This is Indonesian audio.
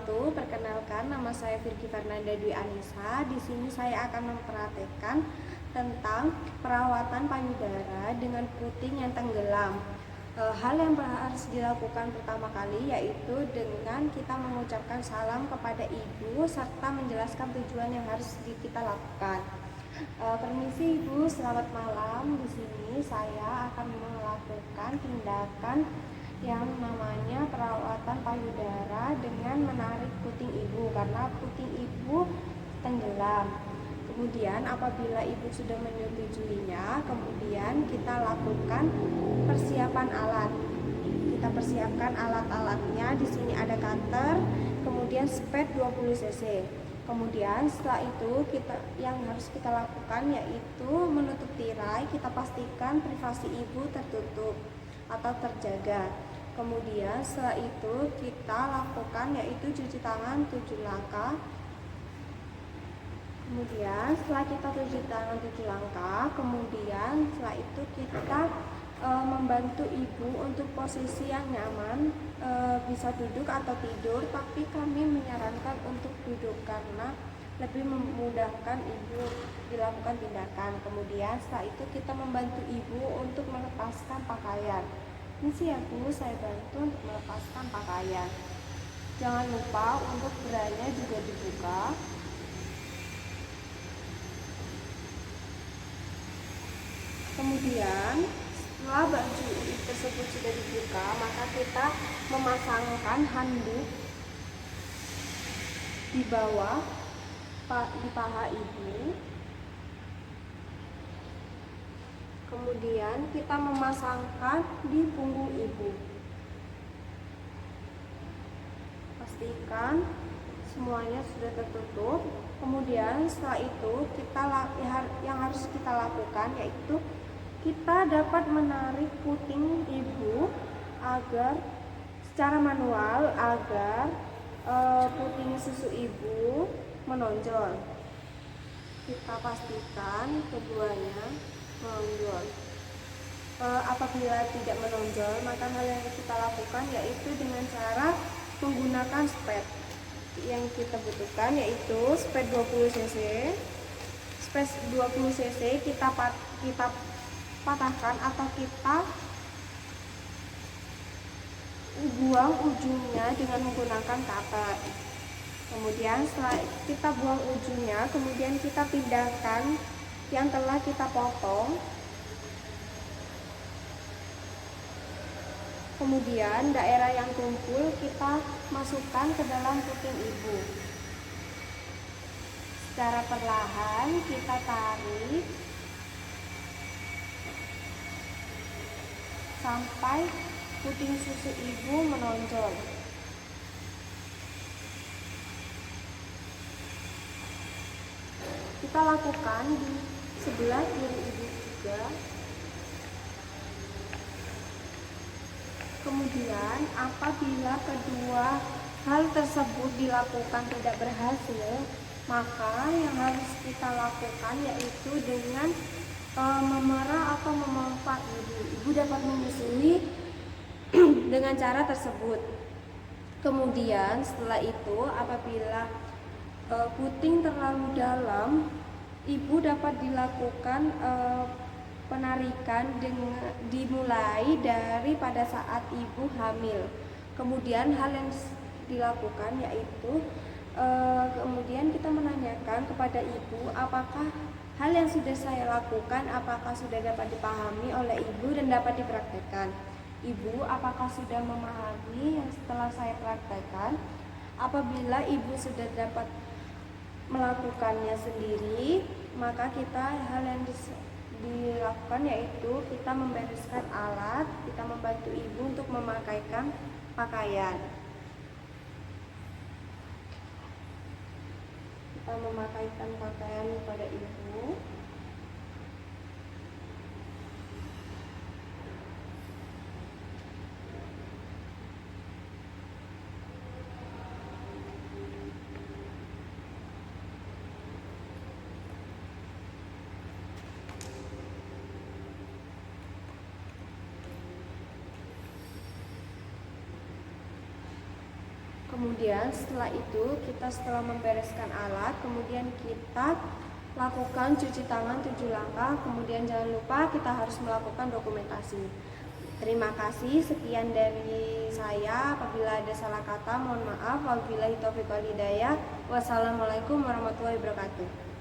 wabarakatuh. Perkenalkan, nama saya Firky Fernanda Dwi Anissa. Di sini saya akan mempraktekkan tentang perawatan payudara dengan puting yang tenggelam. Hal yang harus dilakukan pertama kali yaitu dengan kita mengucapkan salam kepada ibu serta menjelaskan tujuan yang harus kita lakukan. Permisi Ibu, selamat malam. Di sini saya akan melakukan tindakan yang namanya perawatan payudara dengan menarik puting ibu karena puting ibu tenggelam. Kemudian apabila ibu sudah menyetujuinya, kemudian kita lakukan persiapan alat. Kita persiapkan alat-alatnya. Di sini ada cutter, kemudian spet 20 cc. Kemudian setelah itu yang harus kita lakukan yaitu menutup tirai. Kita pastikan privasi ibu tertutup atau terjaga. Kemudian setelah itu kita lakukan yaitu cuci tangan 7 langkah. Kemudian setelah kita cuci tangan 7 langkah, kemudian setelah itu kita membantu ibu untuk posisi yang nyaman, bisa duduk atau tidur, tapi kami menyarankan untuk duduk karena lebih memudahkan ibu dilakukan tindakan. Kemudian setelah itu kita membantu ibu untuk melepaskan pakaian. Ini sih ya Bu, saya bantu untuk melepaskan pakaian. Jangan lupa untuk beranya juga dibuka. Kemudian setelah baju tersebut sudah dibuka, maka kita memasangkan handuk di bawah di paha ibu. Kemudian kita memasangkan di punggung ibu. Pastikan semuanya sudah tertutup. Kemudian setelah itu yang harus kita lakukan yaitu kita dapat menarik puting ibu agar secara manual agar puting susu ibu menonjol. Kita pastikan keduanya menonjol. Apabila tidak menonjol, maka hal yang kita lakukan yaitu dengan cara menggunakan spet. Yang kita butuhkan yaitu spet 20 cc. Spet 20 cc kita patahkan atau kita buang ujungnya dengan menggunakan cutter. Kemudian setelah kita buang ujungnya, kemudian kita pindahkan yang telah kita potong. Kemudian daerah yang tumpul kita masukkan ke dalam puting ibu. Secara perlahan kita tarik sampai puting susu ibu menonjol. Kita lakukan di sebelah kiri ibu juga. Kemudian apabila kedua hal tersebut dilakukan tidak berhasil, maka yang harus kita lakukan yaitu dengan memerah atau memompa ibu. Ibu dapat menyusui dengan cara tersebut. Kemudian setelah itu apabila puting terlalu dalam, ibu dapat dilakukan penarikan dimulai dari pada saat ibu hamil. Kemudian hal yang dilakukan yaitu kemudian kita menanyakan kepada ibu apakah hal yang sudah saya lakukan apakah sudah dapat dipahami oleh ibu dan dapat dipraktekkan. Ibu apakah sudah memahami yang setelah saya praktekkan? Apabila ibu sudah dapat melakukannya sendiri, maka hal yang dilakukan yaitu kita membereskan alat, kita membantu ibu untuk memakaikan pakaian. Kita memakaikan pakaian kepada ibu. Kemudian setelah itu setelah membereskan alat, kemudian kita lakukan cuci tangan 7 langkah. Kemudian jangan lupa kita harus melakukan dokumentasi. Terima kasih, sekian dari saya. Apabila ada salah kata mohon maaf. Wabillahi taufiq wal hidayah. Wassalamualaikum warahmatullahi wabarakatuh.